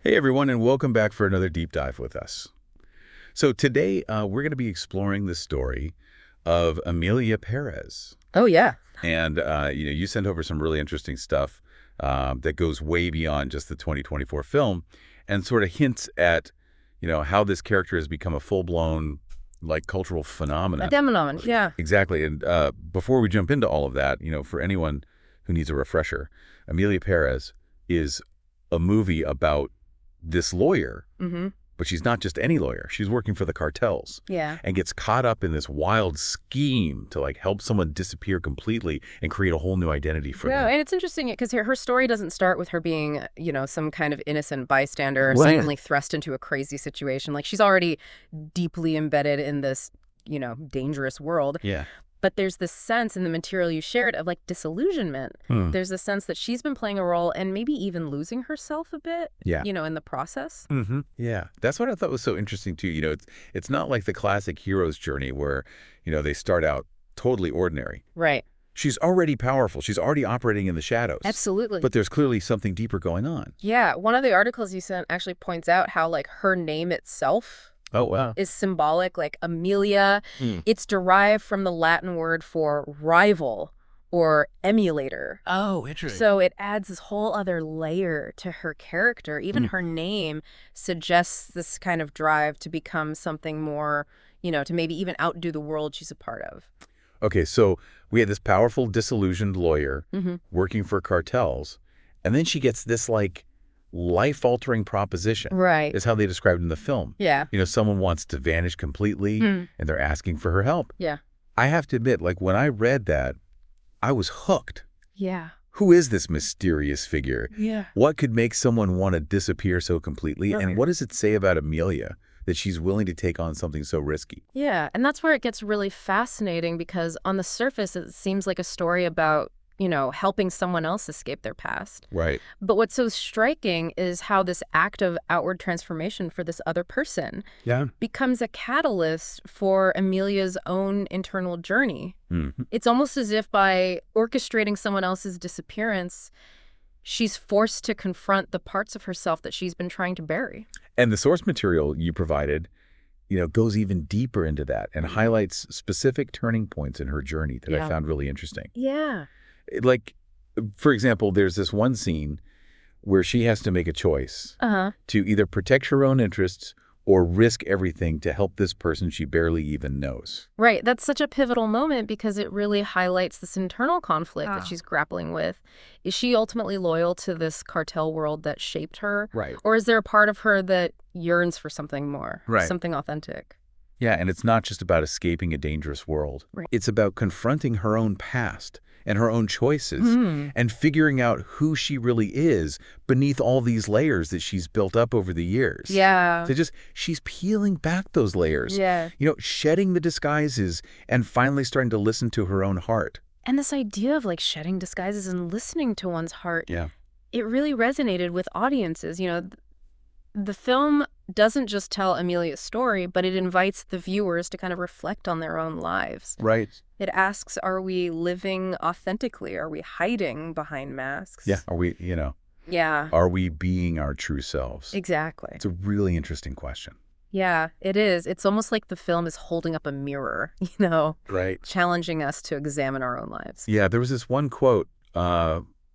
Hey everyone, and welcome back for another deep dive with us. So today we're going to be exploring the story of Emilia Perez. Oh, yeah. And you sent over some really interesting stuff that goes way beyond just the 2024 film and sort of hints at, how this character has become a full-blown, like, cultural A phenomenon. Demonon, yeah. Exactly. And before we jump into all of that, for anyone who needs a refresher, Emilia Perez is a movie about this lawyer, Mm-hmm. but she's not just any lawyer. She's working for the cartels Yeah. and gets caught up in this wild scheme to like help someone disappear completely and create a whole new identity for Yeah, them. and it's interesting because her story doesn't start with her being, some kind of innocent bystander Right. suddenly thrust into a crazy situation. Like, she's already deeply embedded in this, dangerous world. Yeah. But there's this sense in the material you shared of, like, disillusionment. There's this sense that she's been playing a role and maybe even losing herself a bit, Yeah. in the process. Yeah. That's what I thought was so interesting too. It's not like the classic hero's journey where, they start out totally ordinary. Right. She's already powerful. She's already operating in the shadows. Absolutely. But there's clearly something deeper going on. Yeah, one of the articles you sent actually points out how, like, her name itself Oh, wow. is symbolic, like Emilia. Hmm. It's derived from the Latin word for rival or emulator. Oh, interesting. So it adds this whole other layer to her character. Even her name suggests this kind of drive to become something more, to maybe even outdo the world she's a part of. Okay, so we had this powerful, disillusioned lawyer Mm-hmm. working for cartels, and then she gets this, like, life-altering proposition, Right. is how they described it in the film. Yeah. Someone wants to vanish completely, and they're asking for her help. Yeah. I have to admit, like, when I read that, I was hooked. Yeah. Who is this mysterious figure? Yeah. What could make someone want to disappear so completely? Right. And what does it say about Emilia that she's willing to take on something so risky? Yeah, and that's where it gets really fascinating because on the surface, it seems like a story about, helping someone else escape their past. Right. But what's so striking is how this act of outward transformation for this other person Yeah. becomes a catalyst for Emilia's own internal journey. Mhm. It's almost as if by orchestrating someone else's disappearance, she's forced to confront the parts of herself that she's been trying to bury. And the source material you provided, goes even deeper into that and highlights specific turning points in her journey that I Yeah. found really interesting. Yeah. Like, for example, there's this one scene where she has to make a choice Uh-huh. to either protect her own interests or risk everything to help this person she barely even knows. Right. That's such a pivotal moment because it really highlights this internal conflict that Ah. she's grappling with. Is she ultimately loyal to this cartel world that shaped her? Right. Or is there a part of her that yearns for something more? Right. Something authentic? Yeah, and it's not just about escaping a dangerous world. Right. It's about confronting her own past and her own choices and figuring out who she really is beneath all these layers that she's built up over the years. Yeah. So she's peeling back those layers, Yeah. shedding the disguises and finally starting to listen to her own heart. And this idea of, like, shedding disguises and listening to one's heart, Yeah. it really resonated with audiences. The film doesn't just tell Emilia's story, but it invites the viewers to kind of reflect on their own lives. Right. It asks, are we living authentically? Are we hiding behind masks? Yeah. Are we, Yeah, are we being our true selves? exactly. It's a really interesting question. Yeah, it is. It's almost like the film is holding up a mirror, Right. challenging us to examine our own lives. Yeah, there was this one quote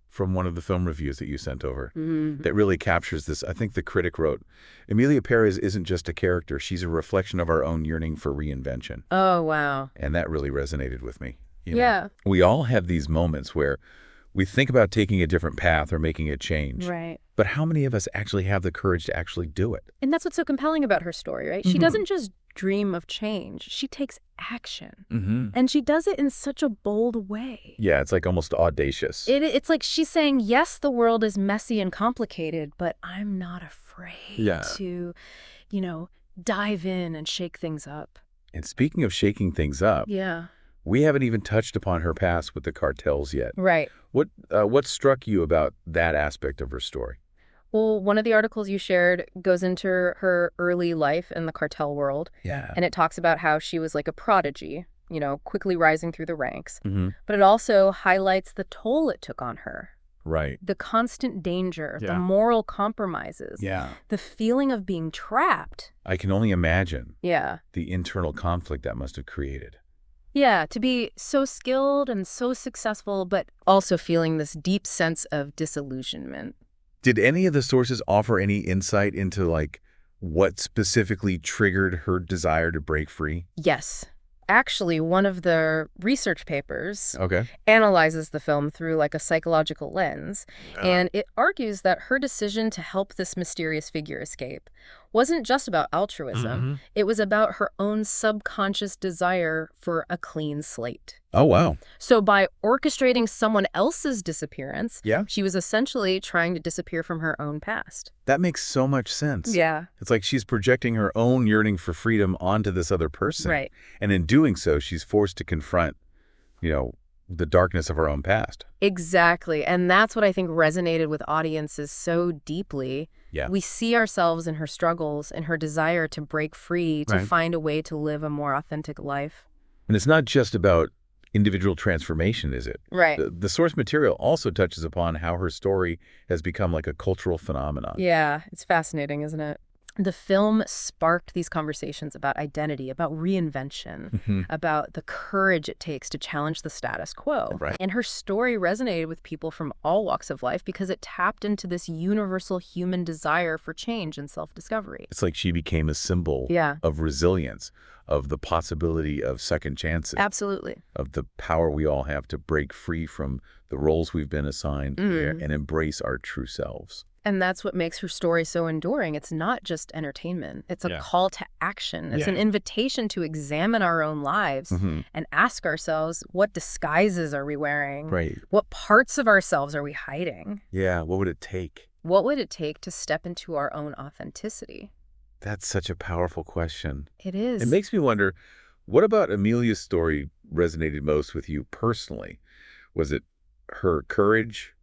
from one of the film reviews that you sent over Mhm. that really captures this. I think the critic wrote, Emilia Perez isn't just a character. She's a reflection of our own yearning for reinvention. Oh, wow. And that really resonated with me. Yeah. We all have these moments where we think about taking a different path or making a change. Right. But how many of us actually have the courage to actually do it? And that's what's so compelling about her story, right? She doesn't just dream of change. She takes action. Mm-hmm. And she does it in such a bold way. Yeah, it's like almost audacious. It's like she's saying, yes, the world is messy and complicated, but I'm not afraid to, dive in and shake things up. And speaking of shaking things up, Yeah. we haven't even touched upon her past with the cartels yet. Right. What struck you about that aspect of her story? Well, one of the articles you shared goes into her early life in the cartel world, Yeah. and it talks about how she was like a prodigy, quickly rising through the ranks. Mm-hmm. But it also highlights the toll it took on her, Right. The constant danger, the Yeah. moral compromises, Yeah. the feeling of being trapped. I can only imagine Yeah. the internal conflict that must have created. Yeah, to be so skilled and so successful, but also feeling this deep sense of disillusionment. Did any of the sources offer any insight into, like, what specifically triggered her desire to break free? Yes. Actually, one of the research papers Okay. analyzes the film through like a psychological lens, and it argues that her decision to help this mysterious figure escape wasn't just about altruism. Mm-hmm. It was about her own subconscious desire for a clean slate. Oh, wow. So by orchestrating someone else's disappearance, Yeah. she was essentially trying to disappear from her own past. That makes so much sense. Yeah. It's like she's projecting her own yearning for freedom onto this other person. Right. And in doing so, she's forced to confront, the darkness of her own past. Exactly. And that's what I think resonated with audiences so deeply. Yeah. We see ourselves in her struggles and her desire to break free, to Right. find a way to live a more authentic life. And it's not just about individual transformation, is it? Right. The source material also touches upon how her story has become like a cultural phenomenon. Yeah, it's fascinating, isn't it? The film sparked these conversations about identity, about reinvention, Mhm. about the courage it takes to challenge the status quo. Right. And her story resonated with people from all walks of life because it tapped into this universal human desire for change and self-discovery. It's like she became a symbol Yeah. of resilience, of the possibility of second chances, Absolutely. of the power we all have to break free from the roles we've been assigned and embrace our true selves. And that's what makes her story so enduring. It's not just entertainment. It's a Yeah. call to action. It's Yeah. an invitation to examine our own lives and ask ourselves, what disguises are we wearing? Right. What parts of ourselves are we hiding? Yeah. What would it take? What would it take to step into our own authenticity? That's such a powerful question. It is. It makes me wonder, what about Emilia's story resonated most with you personally? Was it her courage,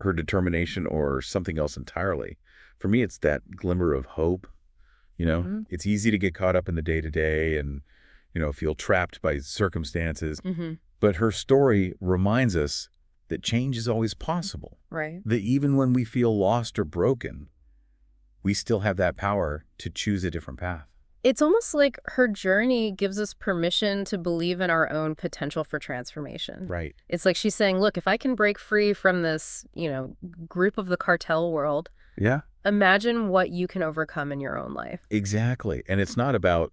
her determination, or something else entirely? For me, it's that glimmer of hope. It's easy to get caught up in the day-to-day and, feel trapped by circumstances. But her story reminds us that change is always possible. Right. That even when we feel lost or broken, we still have that power to choose a different path. It's almost like her journey gives us permission to believe in our own potential for transformation. Right. It's like she's saying, look, if I can break free from this, group of the cartel world, Yeah, imagine what you can overcome in your own life. exactly. And it's not about,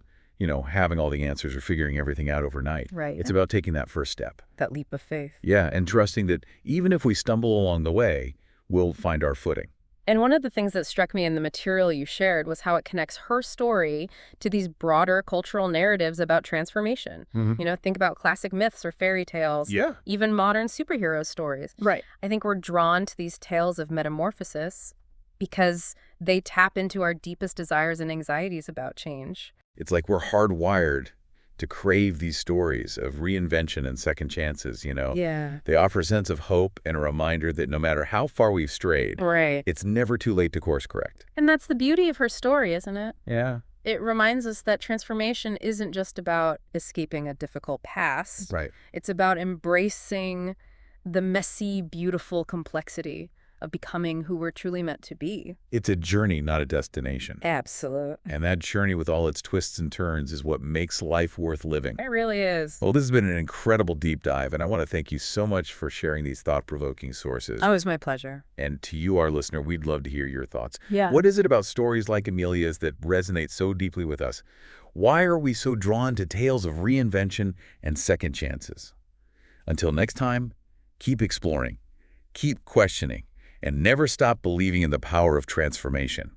having all the answers or figuring everything out overnight. Right. It's about taking that first step. That leap of faith. Yeah, and trusting that even if we stumble along the way, we'll find our footing. And one of the things that struck me in the material you shared was how it connects her story to these broader cultural narratives about transformation. Think about classic myths or fairy tales, Yeah. even modern superhero stories. Right. I think we're drawn to these tales of metamorphosis because they tap into our deepest desires and anxieties about change. It's like we're hardwired to crave these stories of reinvention and second chances, Yeah. They offer a sense of hope and a reminder that no matter how far we've strayed, Right. it's never too late to course correct. And that's the beauty of her story, isn't it? Yeah. It reminds us that transformation isn't just about escaping a difficult past. Right. It's about embracing the messy, beautiful complexity of becoming who we're truly meant to be. It's a journey, not a destination. Absolute. And that journey with all its twists and turns is what makes life worth living. It really is. Well, this has been an incredible deep dive, and I want to thank you so much for sharing these thought-provoking sources. Oh, it was my pleasure. And to you, our listener, we'd love to hear your thoughts. Yeah. What is it about stories like Emilia's that resonate so deeply with us? Why are we so drawn to tales of reinvention and second chances? Until next time, keep exploring, keep questioning, and never stop believing in the power of transformation.